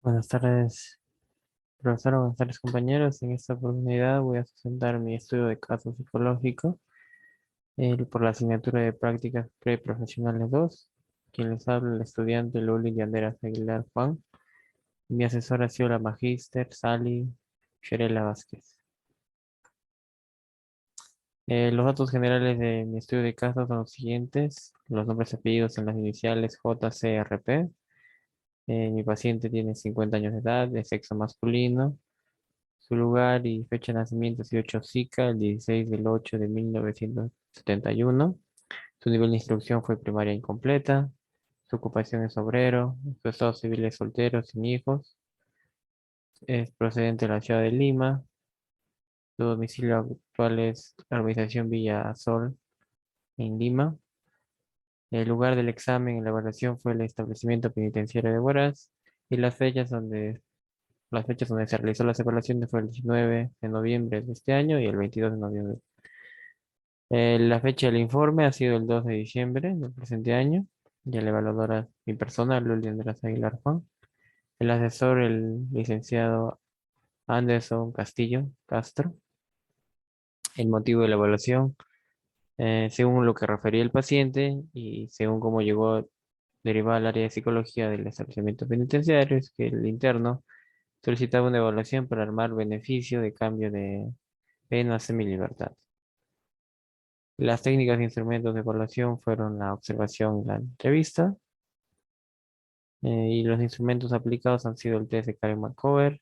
Buenas tardes, profesor. Buenas tardes, compañeros. En esta oportunidad voy a sustentar mi estudio de caso psicológico por la asignatura de prácticas preprofesionales 2. Quien les habla, el estudiante Luli Yanderas Aguilar Juan. Mi asesora ha sido la magíster Sally Sherela Vázquez. Los datos generales de mi estudio de caso son los siguientes. Los nombres y apellidos en las iniciales JCRP. Mi paciente tiene 50 años de edad, de sexo masculino. Su lugar y fecha de nacimiento: 18 SICA, el 16 del 8 de 1971. Su nivel de instrucción fue primaria incompleta. Su ocupación es obrero. Su estado civil es soltero, sin hijos. Es procedente de la ciudad de Lima. Su domicilio actual es la urbanización Villa Sol, en Lima. El lugar del examen y la evaluación fue el establecimiento penitenciario de Huaraz. Y las fechas donde se realizó las evaluaciones fue el 19 de noviembre de este año y el 22 de noviembre. La fecha del informe ha sido el 2 de diciembre del presente año. Y el evaluador es mi persona, Luli Andrés Aguilar Juan. El asesor, el licenciado Anderson Castillo Castro. El motivo de la evaluación: según lo que refería el paciente y según cómo llegó derivada al área de psicología del establecimiento penitenciario, es que el interno solicitaba una evaluación para armar beneficio de cambio de pena a semilibertad. Las técnicas e instrumentos de evaluación fueron la observación y la entrevista. Y los instrumentos aplicados han sido el test de Karen Markover,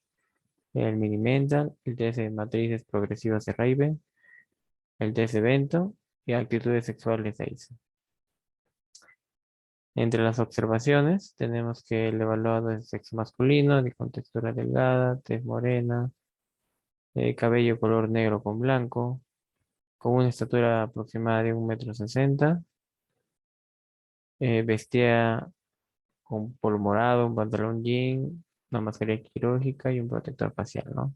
el mini mental, el test de matrices progresivas de Raven, el test de Bento y actitudes sexuales de Eisen. Entre las observaciones tenemos que el evaluado es de sexo masculino, de contextura delgada, tez morena, cabello color negro con blanco, con una estatura aproximada de 1,60 m. Vestía con polo morado, un pantalón jean, una mascarilla quirúrgica y un protector facial, ¿no?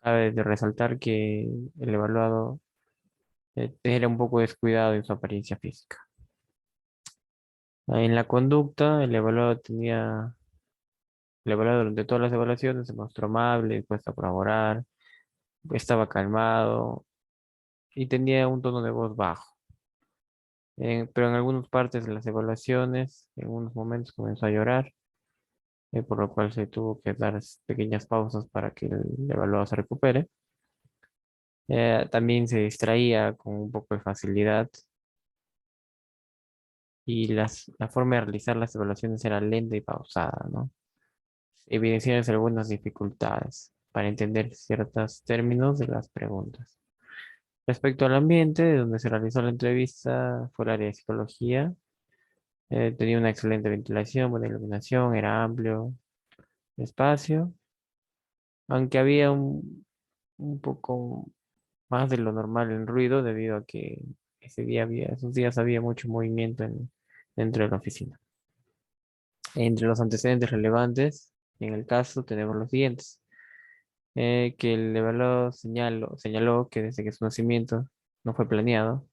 Cabe de resaltar que el evaluado era un poco descuidado en su apariencia física. En la conducta, el evaluado durante todas las evaluaciones se mostró amable, dispuesto a colaborar, estaba calmado y tenía un tono de voz bajo. Pero en algunas partes de las evaluaciones, en unos momentos comenzó a llorar, por lo cual se tuvo que dar pequeñas pausas para que el evaluado se recupere. También se distraía con un poco de facilidad y la forma de realizar las evaluaciones era lenta y pausada, ¿no? Evidenciando algunas dificultades para entender ciertos términos de las preguntas. Respecto al ambiente de donde se realizó la entrevista, fue el área de psicología. Tenía una excelente ventilación, buena iluminación, era amplio espacio, aunque había un poco más de lo normal en ruido debido a que esos días había mucho movimiento dentro de la oficina. Entre los antecedentes relevantes, en el caso tenemos los siguientes. Que el evaluador señaló que desde que su nacimiento no fue planeado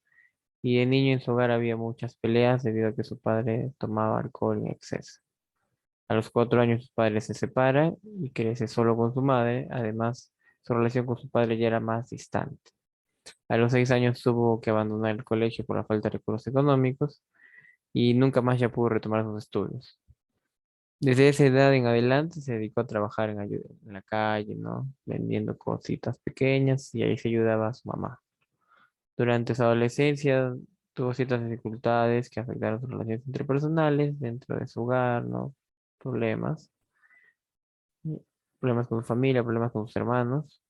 y de niño en su hogar había muchas peleas debido a que su padre tomaba alcohol en exceso. A los 4 años sus padres se separan y crece solo con su madre. Además, su relación con su padre ya era más distante. A los 6 años tuvo que abandonar el colegio por la falta de recursos económicos y nunca más ya pudo retomar sus estudios. Desde esa edad en adelante se dedicó a trabajar en la calle, ¿no? Vendiendo cositas pequeñas y ahí se ayudaba a su mamá. Durante su adolescencia tuvo ciertas dificultades que afectaron sus relaciones interpersonales dentro de su hogar, ¿no? Problemas, problemas con su familia, problemas con sus hermanos.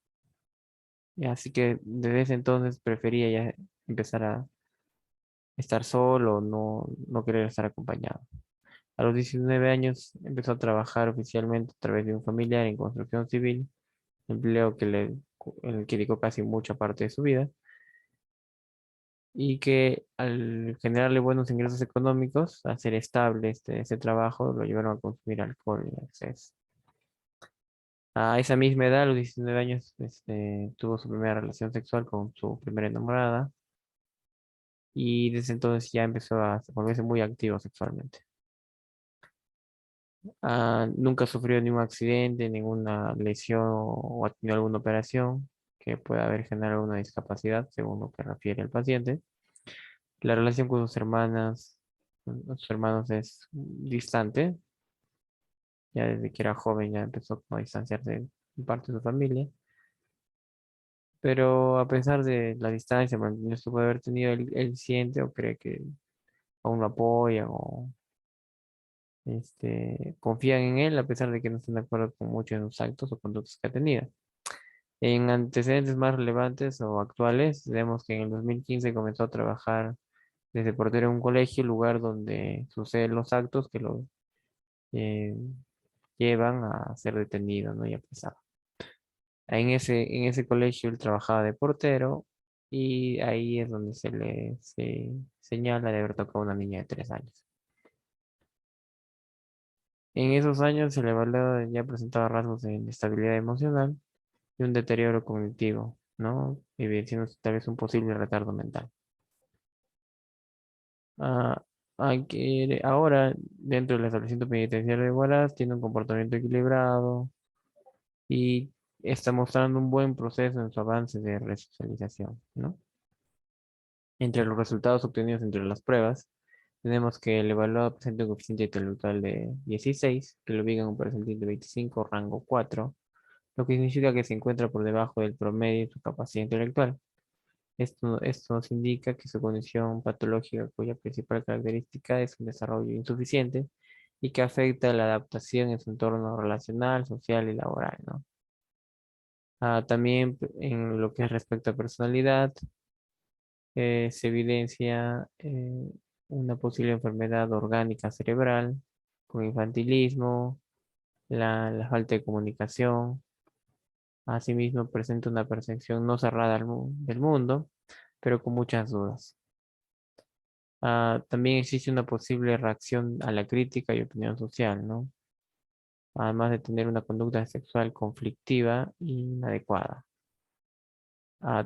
Y así que desde ese entonces prefería ya empezar a estar solo, no querer estar acompañado. A los 19 años empezó a trabajar oficialmente a través de un familiar en construcción civil, empleo en el que dedicó casi mucha parte de su vida, y que al generarle buenos ingresos económicos, al ser estable ese trabajo, lo llevaron a consumir alcohol en exceso. A esa misma edad, a los 19 años, tuvo su primera relación sexual con su primera enamorada, y desde entonces ya empezó a volverse muy activo sexualmente. Nunca sufrió ningún accidente, ninguna lesión o ha tenido alguna operación que pueda haber generado alguna discapacidad, según lo que refiere el paciente. La relación con sus hermanos es distante. Ya desde que era joven ya empezó como a distanciarse en parte de su familia. Pero a pesar de la distancia mantenida que puede haber tenido, él siente o cree que aún lo apoyan o confían en él a pesar de que no estén de acuerdo con muchos de sus actos o conductas que ha tenido. En antecedentes más relevantes o actuales, vemos que en el 2015 comenzó a trabajar desde portero en un colegio, lugar donde suceden los actos que lo eh, llevan a ser detenido, ¿no? Y apresado. En ese colegio él trabajaba de portero y ahí es donde se señala de haber tocado a una niña de 3 años. En esos años se le evaluó, ya presentaba rasgos de inestabilidad emocional y un deterioro cognitivo, ¿no? Evidenciando tal vez un posible retardo mental. Ah, ahora, dentro del establecimiento penitenciario de Huaraz, tiene un comportamiento equilibrado y está mostrando un buen proceso en su avance de resocialización, ¿no? Entre los resultados obtenidos entre las pruebas, tenemos que el evaluado presenta un coeficiente intelectual de 16, que lo ubica en un porcentaje de 25, rango 4, lo que significa que se encuentra por debajo del promedio de su capacidad intelectual. Esto nos indica que su condición patológica, cuya principal característica es un desarrollo insuficiente y que afecta la adaptación en su entorno relacional, social y laboral, ¿no? También en lo que es respecto a personalidad, se evidencia una posible enfermedad orgánica cerebral con infantilismo, la falta de comunicación. Asimismo, presenta una percepción no cerrada del mundo, pero con muchas dudas. También existe una posible reacción a la crítica y opinión social, ¿no? Además de tener una conducta sexual conflictiva y inadecuada.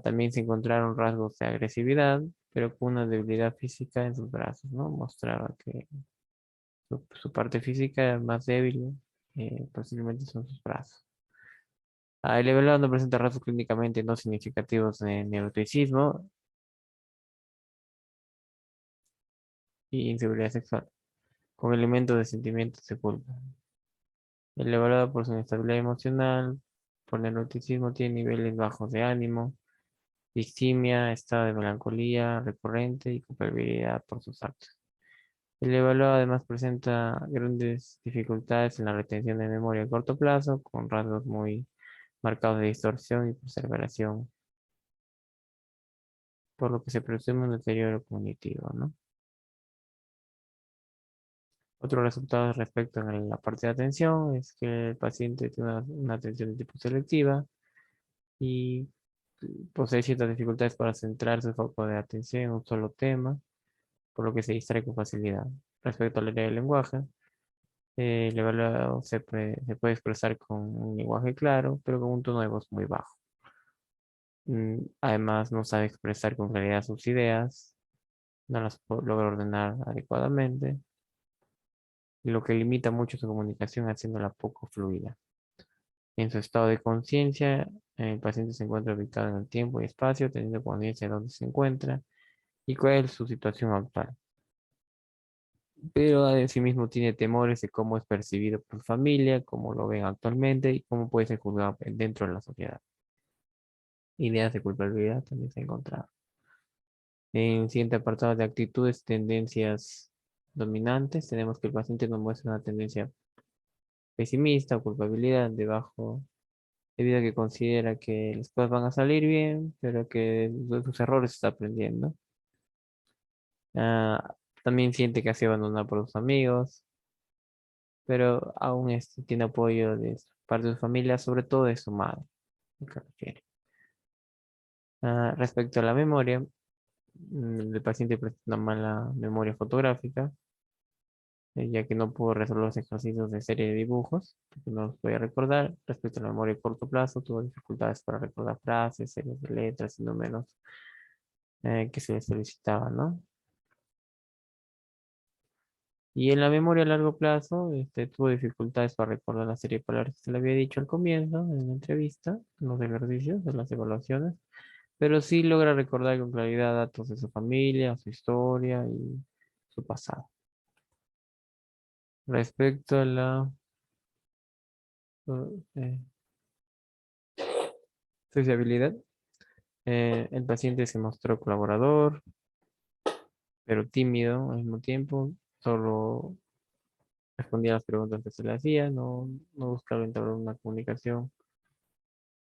También se encontraron rasgos de agresividad, pero con una debilidad física en sus brazos, ¿no? Mostraba que su parte física más débil, posiblemente son sus brazos. El evaluado no presenta rasgos clínicamente no significativos de neuroticismo y inseguridad sexual, con elementos de sentimientos de culpa. El evaluado por su inestabilidad emocional, por neuroticismo, tiene niveles bajos de ánimo, distimia, estado de melancolía recurrente y culpabilidad por sus actos. El evaluado además presenta grandes dificultades en la retención de memoria a corto plazo, con rasgos muy marcados de distorsión y perseveración, por lo que se presume un deterioro cognitivo, ¿no? Otro resultado respecto a la parte de atención es que el paciente tiene una atención de tipo selectiva y posee ciertas dificultades para centrar su foco de atención en un solo tema, por lo que se distrae con facilidad. Respecto al área del lenguaje, el evaluado se puede expresar con un lenguaje claro, pero con un tono de voz muy bajo. Además, no sabe expresar con claridad sus ideas, no las logra ordenar adecuadamente, lo que limita mucho su comunicación haciéndola poco fluida. En su estado de conciencia, el paciente se encuentra ubicado en el tiempo y espacio, teniendo conciencia de dónde se encuentra y cuál es su situación actual. Pero en sí mismo tiene temores de cómo es percibido por familia, cómo lo ven actualmente y cómo puede ser juzgado dentro de la sociedad. Ideas de culpabilidad también se ha encontrado. En siguiente apartado de actitudes, tendencias dominantes, tenemos que el paciente nos muestra una tendencia pesimista o culpabilidad debido a que considera que las cosas van a salir bien, pero que de sus errores está aprendiendo. También siente que ha sido abandonado por sus amigos, pero aún tiene apoyo de parte de su familia, sobre todo de su madre, lo que refiere. Respecto a la memoria, el paciente presenta una mala memoria fotográfica, ya que no pudo resolver los ejercicios de serie de dibujos, porque no los podía recordar. Respecto a la memoria a corto plazo, tuvo dificultades para recordar frases, series de letras y números que se le solicitaban, ¿no? Y en la memoria a largo plazo, tuvo dificultades para recordar la serie de palabras que se le había dicho al comienzo, en la entrevista, en los ejercicios, en las evaluaciones, pero sí logra recordar con claridad datos de su familia, su historia y su pasado. Respecto a la eh, sociabilidad, el paciente se mostró colaborador, pero tímido al mismo tiempo, solo respondía a las preguntas que se le hacía, no buscaba entablar una comunicación,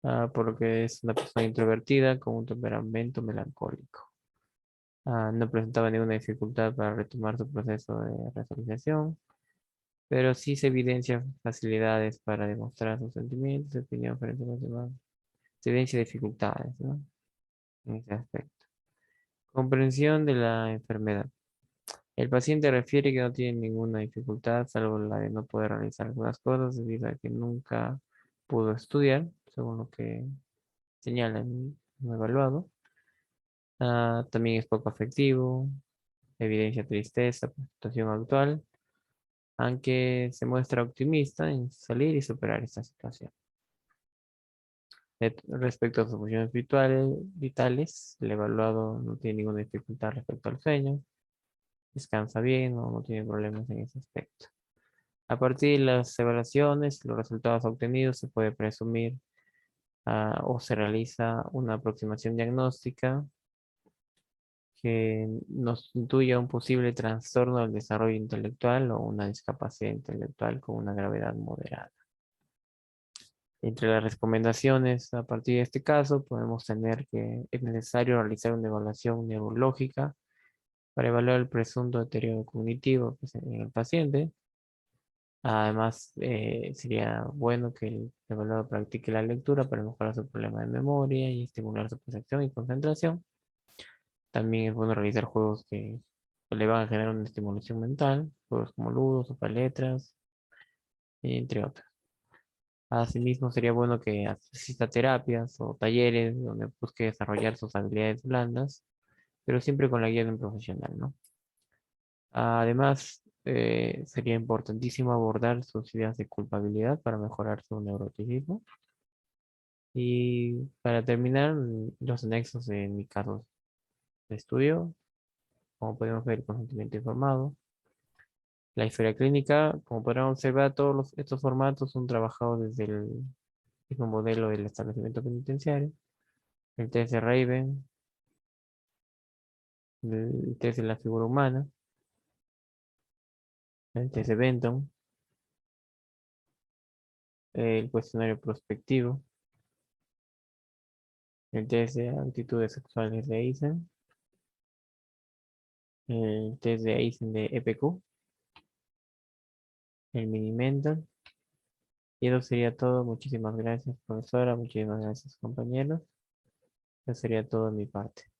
por lo que es una persona introvertida con un temperamento melancólico. No presentaba ninguna dificultad para retomar su proceso de resocialización, pero sí se evidencia facilidades para demostrar sus sentimientos y opinión frente a los demás. Se evidencia dificultades, ¿no? En ese aspecto. Comprensión de la enfermedad. El paciente refiere que no tiene ninguna dificultad, salvo la de no poder realizar algunas cosas debido a que nunca pudo estudiar, según lo que señala en un evaluado. También es poco afectivo, evidencia tristeza por la situación actual, aunque se muestra optimista en salir y superar esta situación. Respecto a sus funciones vitales, el evaluado no tiene ninguna dificultad respecto al sueño, descansa bien o no tiene problemas en ese aspecto. A partir de las evaluaciones, los resultados obtenidos se puede presumir o se realiza una aproximación diagnóstica que nos intuya un posible trastorno del desarrollo intelectual o una discapacidad intelectual con una gravedad moderada. Entre las recomendaciones a partir de este caso podemos tener que es necesario realizar una evaluación neurológica para evaluar el presunto deterioro cognitivo pues, en el paciente. Además, sería bueno que el evaluado practique la lectura para mejorar su problema de memoria y estimular su percepción y concentración. También es bueno realizar juegos que le van a generar una estimulación mental, juegos como ludos o paletras, entre otros. Asimismo, sería bueno que asista a terapias o talleres donde busque desarrollar sus habilidades blandas, pero siempre con la guía de un profesional, ¿no? Además, sería importantísimo abordar sus ideas de culpabilidad para mejorar su neuroticismo. Y para terminar, los anexos de mi caso de estudio, como podemos ver, consentimiento informado. La historia clínica, como podrán observar, estos formatos son trabajados desde el mismo modelo del establecimiento penitenciario. El test de Raven, el test de la figura humana, el test de Benton, el cuestionario prospectivo, el test de actitudes sexuales de Eisen, el test de Eisen de EPQ, el mini mental. Y eso sería todo. Muchísimas gracias, profesora. Muchísimas gracias, compañeros. Eso sería todo de mi parte.